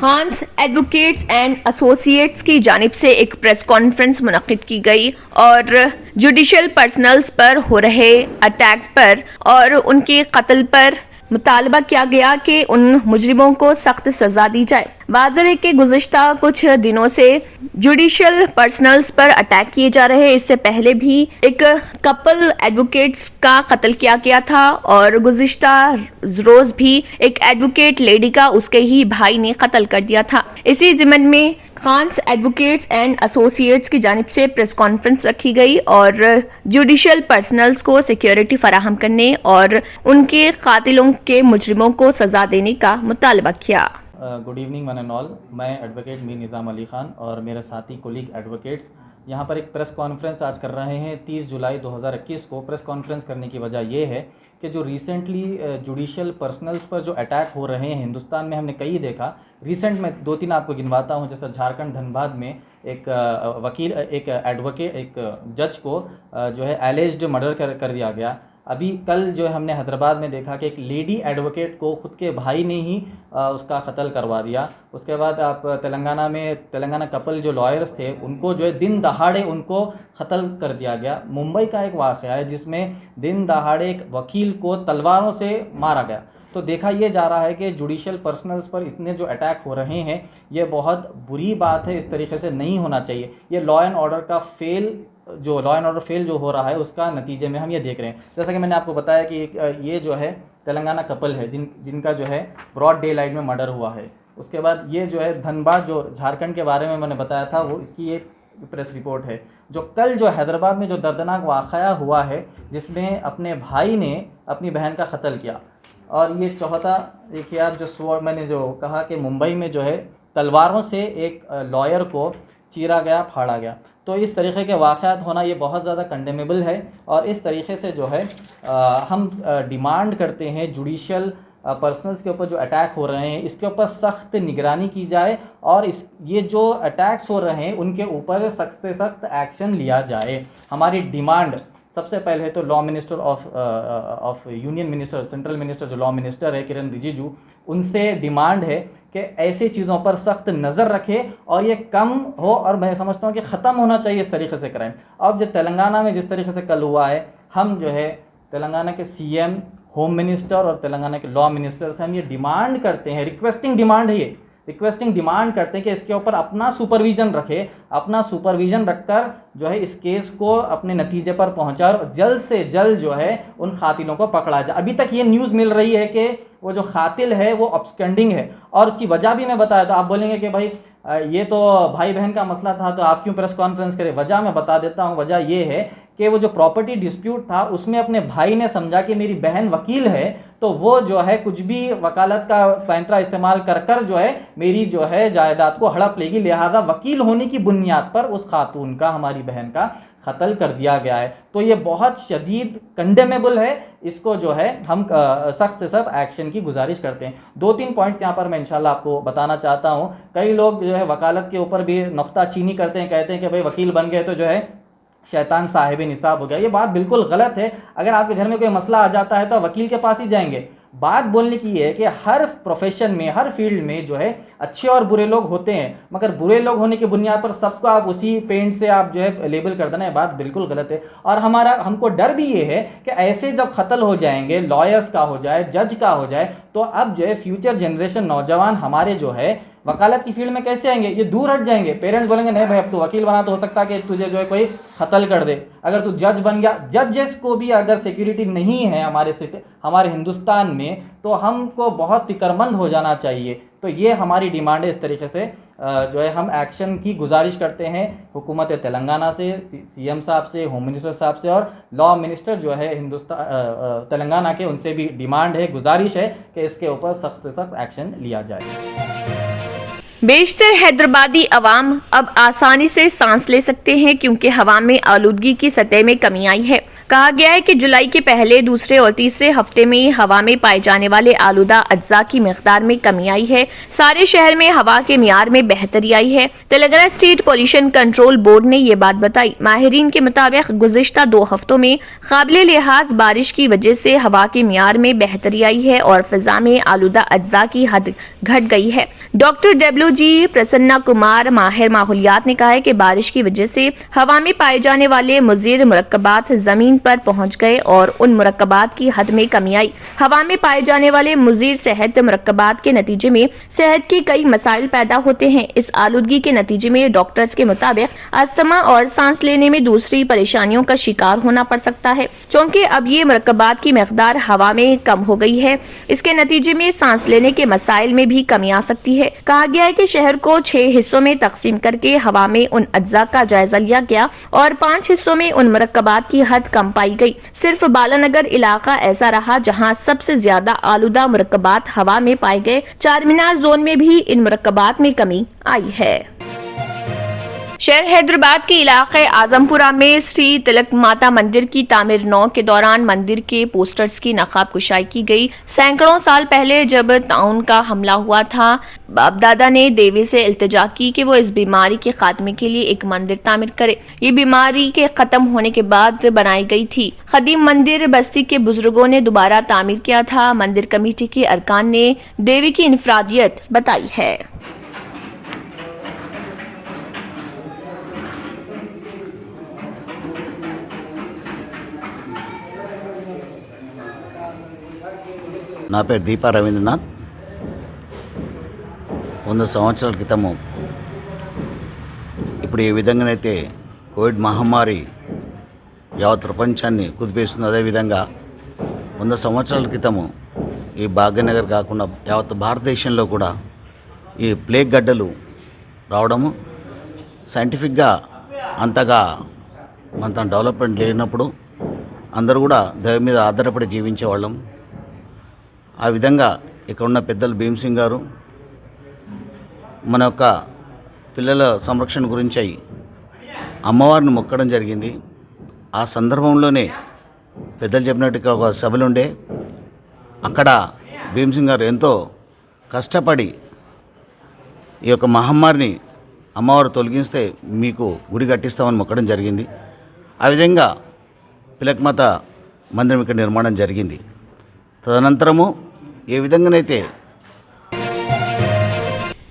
Khans advocates and associates की जानिब से एक प्रेस कॉन्फ्रेंस मुनक्किद की गई और जुडिशल पर्सनल्स पर हो रहे अटैक पर और उनके कत्ल पर मुतालबा किया गया कि उन मुजरिमों को सख्त सजा दी जाए। वाज़ेह है कि गुज़िश्ता कुछ दिनों से जुडिशल पर्सनल्स पर अटैक किए जा रहे हैं। इससे पहले भी एक कपल एडवोकेट्स का कत्ल किया गया था और गुज़िश्ता रोज भी एक एडवोकेट लेडी का उसके ही भाई ने कत्ल कर दिया था। इसी ज़िम्मन में खान्स एडवोकेट्स एंड एसोसिएट्स की जानिब से प्रेस कॉन्फ्रेंस रखी गई और जुडिशल पर्सनल्स को सिक्योरिटी फराहम करने और उनके कातिलों के मुजरिमों को सजा देने का मुतालबा किया। Good evening one and all. मैं एडवोकेट मीर निज़ाम अली ख़ान और मेरे साथी कोलीग एडवोकेट्स यहाँ पर एक प्रेस कॉन्फ्रेंस आज कर रहे हैं। 30 जुलाई 2021 को प्रेस कॉन्फ्रेंस करने की वजह यह है कि जो रिसेंटली जुडिशल पर्सनल्स पर जो अटैक हो रहे हैं हिंदुस्तान में, हमने कई देखा। रिसेंट में 2-3 आपको गिनवाता हूँ। जैसे झारखंड धनबाद में एक वकील, एक एडवोकेट, एक जज को जो है एलिज्ड मर्डर कर दिया गया। अभी कल जो हमने हैदराबाद में देखा कि एक लेडी एडवोकेट को खुद के भाई ने ही उसका कत्ल करवा दिया। उसके बाद आप तेलंगाना कपल जो लॉयर्स थे उनको जो है दिन दहाड़े उनको कत्ल कर दिया गया। मुंबई का एक वाक़या है जिसमें दिन दहाड़े एक वकील को तलवारों से मारा गया। तो देखा ये जा रहा है कि जुडिशल पर्सनल्स पर इतने जो अटैक हो रहे हैं ये बहुत बुरी बात है। इस तरीके से नहीं होना चाहिए। ये लॉ एंड ऑर्डर फेल जो हो रहा है उसका नतीजे में हम ये देख रहे हैं। जैसा कि मैंने आपको बताया कि ये जो है तेलंगाना कपल है जिनका जो है ब्रॉड डे लाइट में मर्डर हुआ है। उसके बाद ये जो है धनबाद, जो झारखंड के बारे में मैंने बताया था, वो इसकी एक प्रेस रिपोर्ट है। जो कल जो हैदराबाद में जो दर्दनाक वाक़या हुआ है जिसमें अपने भाई ने अपनी बहन का कत्ल किया। और ये चौथा देखिए आप, मैंने जो कहा कि मुंबई में जो है तलवारों से एक लॉयर को चीरा गया, फाड़ा गया। तो इस तरीके के वाक़यात होना ये बहुत ज़्यादा कंडेमेबल है। और इस तरीके से जो है हम डिमांड करते हैं जुडिशल पर्सनल्स के ऊपर जो अटैक हो रहे हैं इसके ऊपर सख्त निगरानी की जाए और ये जो अटैक्स हो रहे हैं उनके ऊपर सख्त से सख्त एक्शन लिया जाए। हमारी डिमांड सबसे पहले है तो law minister of union minister, central minister जो लॉ मिनिस्टर है किरण रिजिजू, उनसे डिमांड है कि ऐसी चीज़ों पर सख्त नज़र रखे और ये कम हो। और मैं समझता हूँ कि ख़त्म होना चाहिए इस तरीके से क्राइम। अब जो तेलंगाना में जिस तरीके से कल हुआ है, हम जो है तेलंगाना के सीएम, होम मिनिस्टर और तेलंगाना के लॉ मिनिस्टर से हम ये डिमांड करते हैं, रिक्वेस्टिंग डिमांड करते हैं कि इसके ऊपर अपना सुपरविज़न रखकर जो है इस केस को अपने नतीजे पर पहुंचा और जल्द से जल्द जो है उन खातिलों को पकड़ा जाए। अभी तक ये न्यूज़ मिल रही है कि वो जो खातिल है वो अब्सकेंडिंग है और उसकी वजह भी मैं बताया। तो आप बोलेंगे कि भाई ये तो भाई बहन का मसला था तो आप क्यों प्रेस कॉन्फ्रेंस करें। वजह मैं बता देता हूँ। वजह ये है कि वो जो प्रॉपर्टी डिस्प्यूट था उसमें अपने भाई ने समझा कि मेरी बहन वकील है तो वो जो है कुछ भी वकालत का पैंतरा इस्तेमाल कर जो है मेरी जो है जायदाद को हड़प लेगी। लिहाजा वकील होने की बुनियाद पर उस खातून का, हमारी बहन का कत्ल कर दिया गया है। तो ये बहुत शदीद कंडेमेबल है। इसको जो है हम सख्त से सख्त एक्शन की गुजारिश करते हैं। 2-3 पॉइंट्स यहाँ पर मैं इंशाल्लाह आपको बताना चाहता हूँ। कई लोग जो है वकालत के ऊपर भी नुक्ताचीनी करते हैं, कहते हैं कि भाई वकील बन गए तो जो है शैतान साहिब निसाब हो गया। ये बात बिल्कुल गलत है। अगर आपके घर में कोई मसला आ जाता है तो वकील के पास ही जाएंगे। बात बोलने की है कि हर प्रोफेशन में, हर फील्ड में जो है अच्छे और बुरे लोग होते हैं, मगर बुरे लोग होने की बुनियाद पर सबको आप उसी पेंट से आप जो है लेबल कर देना, ये बात बिल्कुल गलत है। और हमको डर भी ये है कि ऐसे जब कत्ल हो जाएंगे, लॉयर्स का हो जाए, जज का हो जाए, तो अब जो है फ्यूचर जनरेशन नौजवान हमारे जो है वकालत की फील्ड में कैसे आएंगे, ये दूर हट जाएंगे। पेरेंट्स बोलेंगे नहीं भाई अब तो वकील बना तो हो सकता है कि तुझे जो है कोई कत्ल कर दे। अगर तू जज बन गया, जजेस को भी अगर सिक्योरिटी नहीं है हमारे हिंदुस्तान में तो हमको बहुत फिक्रमंद हो जाना चाहिए। तो ये हमारी डिमांड है। इस तरीके से जो है हम एक्शन की गुजारिश करते हैं हुकूमत तेलंगाना से, सीएम साहब से, होम मिनिस्टर साहब से और लॉ मिनिस्टर जो है तेलंगाना के, उनसे भी डिमांड है, गुजारिश है कि इसके ऊपर सख्त से सख्त एक्शन लिया जाए। बेशतर हैदराबादी अवाम अब आसानी से सांस ले सकते हैं क्योंकि हवा में आलूदगी की सतह में कमी आई है। कहा गया है कि जुलाई के पहले, दूसरे और तीसरे हफ्ते में हवा में पाए जाने वाले आलूदा अज्जा की मिकदार में कमी आई है। सारे शहर में हवा के मियार में बेहतरी आई है। Telangana state pollution control board ने ये बात बताई। माहिरीन के मुताबिक गुज़िश्ता 2 हफ्तों में काबिले लिहाज बारिश की वजह से हवा के मियार में बेहतरी आई है और फिजा में आलूदा अज्जा की हद घट गई है। डॉक्टर WG प्रसन्ना कुमार, माहिर माहौलियात, ने कहा है कि बारिश की वजह से हवा में पाए जाने वाले मुज़िर मुरक्कबात जमीन पर पहुंच गए और उन मुरक्कबात की हद में कमी आई। हवा में पाए जाने वाले मुज़िर सेहत मुरक्कबात के नतीजे में सेहत के कई मसाइल पैदा होते हैं। इस आलूदगी के नतीजे में डॉक्टर्स के मुताबिक अस्थमा और सांस लेने में दूसरी परेशानियों का शिकार होना पड़ सकता है, क्योंकि अब ये मुरक्कबात की मिकदार हवा में कम हो गई है। इसके नतीजे में सांस लेने के मसाइल में भी कमी आ सकती है। कहा गया है कि शहर को 6 हिस्सों में तकसीम करके हवा में उन अज्जा का जायजा लिया गया और 5 हिस्सों में उन मुरक्कबात की हद कम पाई गई। सिर्फ बालानगर इलाका ऐसा रहा जहां सबसे ज्यादा आलूदा मुरक्कबात हवा में पाए गए। चारमीनार जोन में भी इन मुरक्कबात में कमी आई है। शहर हैदराबाद के इलाके आजमपुरा में श्री तिलक माता मंदिर की तामीर 9 के दौरान मंदिर के पोस्टर्स की नकाब कुशाई की गई। सैकड़ों साल पहले जब ताउन का हमला हुआ था, बाप दादा ने देवी से इल्तिजा की कि वो इस बीमारी के खात्मे के लिए एक मंदिर तामीर करे। ये बीमारी के खत्म होने के बाद बनाई गई थी। कदीम मंदिर बस्ती के बुजुर्गों ने दोबारा तामीर किया था। मंदिर कमेटी के अरकान ने देवी की इनफरादियत बताई है। నా పేరు దీపా రవీంద్రనాథ్. 100 సంవత్సరాల క్రితము ఇప్పుడు ఏ విధంగానైతే కోవిడ్ మహమ్మారి యావత్ ప్రపంచాన్ని కుదిపేస్తుంది, అదేవిధంగా 100 సంవత్సరాల క్రితము ఈ భాగ్యనగర్ కాకుండా యావత్ భారతదేశంలో కూడా ఈ ప్లేగ్ గడ్డలు రావడము సైంటిఫిక్గా అంతగా అంత డెవలప్మెంట్ లేనప్పుడు అందరూ కూడా దైవం మీద ఆధారపడి జీవించేవాళ్ళం. ఆ విధంగా ఇక్కడ ఉన్న పెద్దలు భీమ్సింగ్ గారు మన యొక్క పిల్లల సంరక్షణ గురించి అమ్మవారిని మొక్కడం జరిగింది. ఆ సందర్భంలోనే పెద్దలు చెప్పినట్టుగా ఒక సభలుండే అక్కడ భీమ్సింగ్ గారు ఎంతో కష్టపడి ఈ యొక్క మహమ్మారిని అమ్మవారు తొలగిస్తే మీకు గుడి కట్టిస్తామని మొక్కడం జరిగింది. ఆ విధంగా తిలక్మాత మందిరం ఇక్కడ నిర్మాణం జరిగింది. తదనంతరము ఏ విధంగానైతే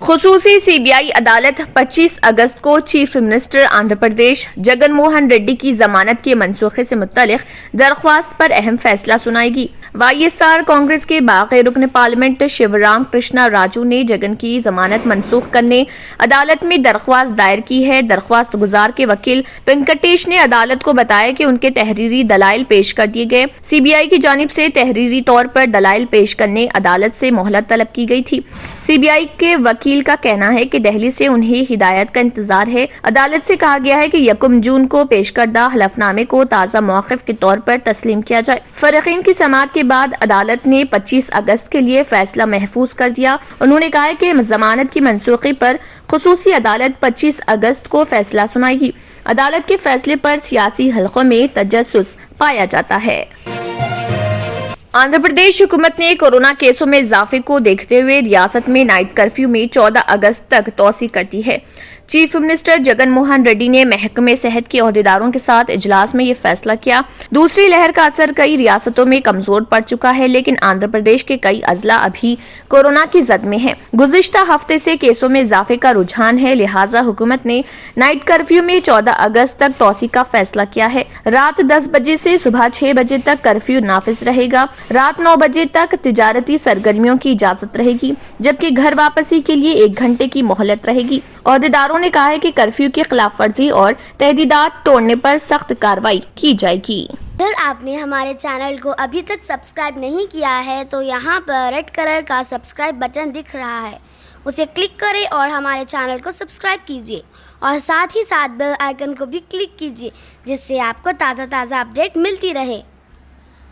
खुसूसी सीबीआई अदालत 25 अगस्त को चीफ मिनिस्टर आंध्र प्रदेश जगन मोहन रेड्डी की जमानत के मनसूखे से मुत्तलिक दरख्वास्त पर अहम फैसला सुनाएगी। वाईएसआर कांग्रेस के बागी रुकन पार्लियामेंट शिवराम कृष्णा राजू ने जगन की जमानत मनसूख करने अदालत में दरख्वास्त दायर की है। दरख्वास्त गुजार के वकील वेंकटेश ने अदालत को बताया कि उनके तहरीरी दलाइल पेश कर दिए गए। सीबीआई की जानिब से तहरीरी तौर पर दलाइल पेश करने अदालत से मोहलत तलब की गई थी। सीबीआई के वकील का कहना है कि दिल्ली से उन्हें हिदायत का इंतजार है। अदालत से कहा गया है कि 1 जून को पेश करदा हलफनामे को ताज़ा मौक़िफ़ के तौर पर तस्लीम किया जाए। फरीक़ीन की समाअत के बाद अदालत ने 25 अगस्त के लिए फैसला महफूज कर दिया। उन्होंने कहा है कि जमानत की मनसूखी पर खुसूसी अदालत 25 अगस्त को फैसला सुनाएगी। अदालत के फैसले पर सियासी हलकों में तजस्सुस पाया जाता है। आंध्र प्रदेश हुकूमत ने कोरोना केसों में इजाफे को देखते हुए रियासत में नाइट कर्फ्यू में 14 अगस्त तक तौसी कर दी है। चीफ मिनिस्टर जगन मोहन रेड्डी ने महकमे सेहत के अहदेदारों के साथ इजलास में ये फैसला किया। दूसरी लहर का असर कई रियासतों में कमजोर पड़ चुका है, लेकिन आंध्र प्रदेश के कई अजला अभी कोरोना की जद में है। गुज़िश्ता हफ्ते से केसों में इजाफे का रुझान है, लिहाजा हुकूमत ने नाइट कर्फ्यू में 14 अगस्त तक तौसी का फैसला किया है। रात 10 बजे से सुबह 6 बजे तक कर्फ्यू नाफिज रहेगा। रात 9 बजे तक तिजारती सरगर्मियों की इजाजत रहेगी, जबकि घर वापसी के लिए 1 घंटे की मोहलत रहेगी। अहदेदारों ने कहा है कि कर्फ्यू की खिलाफ वर्जी और तहदीदात तोड़ने पर सख्त कार्रवाई की जाएगी। अगर आपने हमारे चैनल को अभी तक सब्सक्राइब नहीं किया है तो यहाँ पर रेड कलर का सब्सक्राइब बटन दिख रहा है, उसे क्लिक करें और हमारे चैनल को सब्सक्राइब कीजिए और साथ ही साथ बेल आइकन को भी क्लिक कीजिए, जिससे आपको ताज़ा अपडेट मिलती रहे।